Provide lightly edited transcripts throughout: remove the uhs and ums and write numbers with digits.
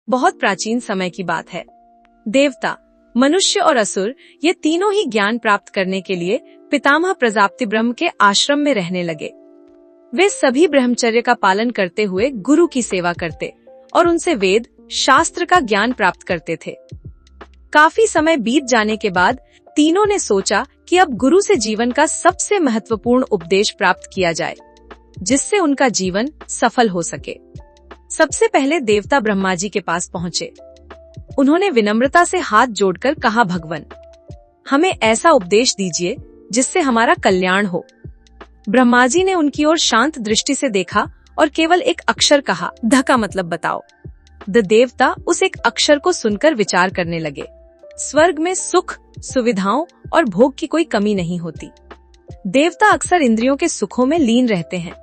बहुत प्राचीन समय की बात है। देवता, मनुष्य और असुर ये तीनों ही ज्ञान प्राप्त करने के लिए पितामह प्रजापति ब्रह्म के आश्रम में रहने लगे। वे सभी ब्रह्मचर्य का पालन करते हुए गुरु की सेवा करते और उनसे वेद शास्त्र का ज्ञान प्राप्त करते थे। काफी समय बीत जाने के बाद तीनों ने सोचा कि अब गुरु से जीवन का सबसे महत्वपूर्ण उपदेश प्राप्त किया जाए, जिससे उनका जीवन सफल हो सके। सबसे पहले देवता ब्रह्मा जी के पास पहुँचे। उन्होंने विनम्रता से हाथ जोड़कर कहा, भगवान, हमें ऐसा उपदेश दीजिए जिससे हमारा कल्याण हो। ब्रह्मा जी ने उनकी ओर शांत दृष्टि से देखा और केवल एक अक्षर कहा, ध का मतलब बताओ। द देवता उस एक अक्षर को सुनकर विचार करने लगे। स्वर्ग में सुख, सुविधाओं और भोग की कोई कमी नहीं होती। देवता अक्सर इंद्रियों के सुखों में लीन रहते हैं,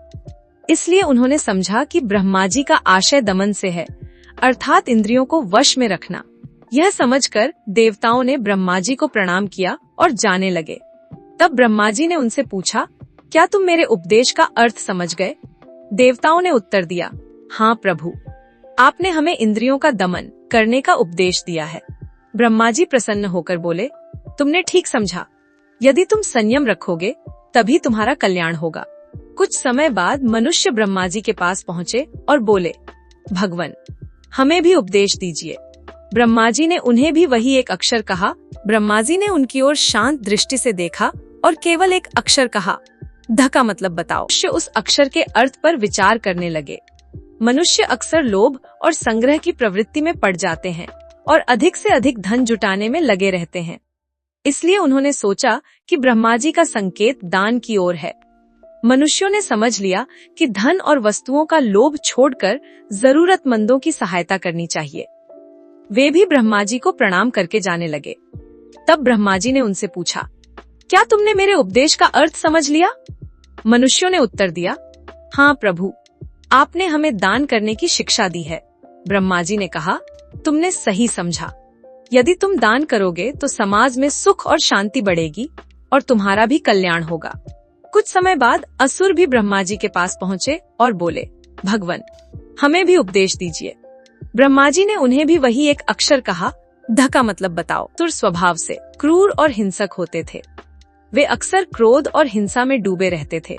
इसलिए उन्होंने समझा कि ब्रह्मा जी का आशय दमन से है, अर्थात इंद्रियों को वश में रखना। यह समझकर देवताओं ने ब्रह्मा जी को प्रणाम किया और जाने लगे। तब ब्रह्मा जी ने उनसे पूछा, क्या तुम मेरे उपदेश का अर्थ समझ गए? देवताओं ने उत्तर दिया, हाँ प्रभु, आपने हमें इंद्रियों का दमन करने का उपदेश दिया है। ब्रह्मा जी प्रसन्न होकर बोले, तुमने ठीक समझा। यदि तुम संयम रखोगे तभी तुम्हारा कल्याण होगा। कुछ समय बाद मनुष्य ब्रह्मा जी के पास पहुँचे और बोले, भगवान, हमें भी उपदेश दीजिए। ब्रह्मा जी ने उन्हें भी वही एक अक्षर कहा। ब्रह्मा जी ने उनकी ओर शांत दृष्टि से देखा और केवल एक अक्षर कहा, ध का मतलब बताओ। मनुष्य उस अक्षर के अर्थ पर विचार करने लगे। मनुष्य अक्सर लोभ और संग्रह की प्रवृत्ति में पड़ जाते हैं और अधिक से अधिक धन जुटाने में लगे रहते हैं। इसलिए उन्होंने सोचा कि ब्रह्मा जी का संकेत दान की ओर है। मनुष्यों ने समझ लिया कि धन और वस्तुओं का लोभ छोड़कर जरूरतमंदों की सहायता करनी चाहिए। वे भी ब्रह्मा जी को प्रणाम करके जाने लगे। तब ब्रह्मा जी ने उनसे पूछा, क्या तुमने मेरे उपदेश का अर्थ समझ लिया? मनुष्यों ने उत्तर दिया, हाँ प्रभु, आपने हमें दान करने की शिक्षा दी है। ब्रह्मा जी ने कहा, तुमने सही समझा। यदि तुम दान करोगे तो समाज में सुख और शांति बढ़ेगी और तुम्हारा भी कल्याण होगा। कुछ समय बाद असुर भी ब्रह्मा जी के पास पहुँचे और बोले, भगवान, हमें भी उपदेश दीजिए। ब्रह्मा जी ने उन्हें भी वही एक अक्षर कहा, ध का मतलब बताओ। असुर स्वभाव से क्रूर और हिंसक होते थे। वे अक्सर क्रोध और हिंसा में डूबे रहते थे।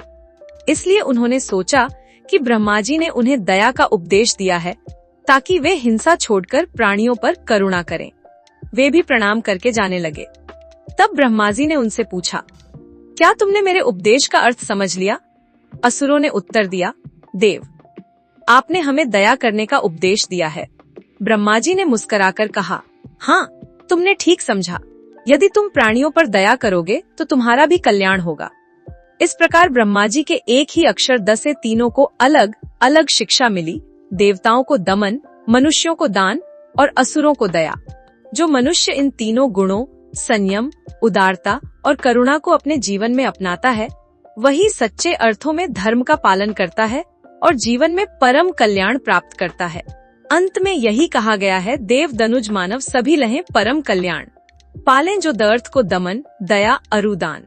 इसलिए उन्होंने सोचा कि ब्रह्मा जी ने उन्हें दया का उपदेश दिया है ताकि वे हिंसा छोड़कर प्राणियों पर करुणा करें। वे भी प्रणाम करके जाने लगे। तब ब्रह्मा जी ने उनसे पूछा, क्या तुमने मेरे उपदेश का अर्थ समझ लिया? असुरों ने उत्तर दिया, देव, आपने हमें दया करने का उपदेश दिया है। ब्रह्मा जी ने मुस्कुराकर कहा, हाँ, तुमने ठीक समझा। यदि तुम प्राणियों पर दया करोगे तो तुम्हारा भी कल्याण होगा। इस प्रकार ब्रह्मा जी के एक ही अक्षर द से तीनों को अलग अलग शिक्षा मिली। देवताओं को दमन, मनुष्यों को दान और असुरों को दया। जो मनुष्य इन तीनों गुणों, संयम, उदारता और करुणा को अपने जीवन में अपनाता है, वही सच्चे अर्थों में धर्म का पालन करता है और जीवन में परम कल्याण प्राप्त करता है। अंत में यही कहा गया है, देव दनुज मानव सभी लहें परम कल्याण। पालें जो द अर्थ को दमन, दया, अरुदान।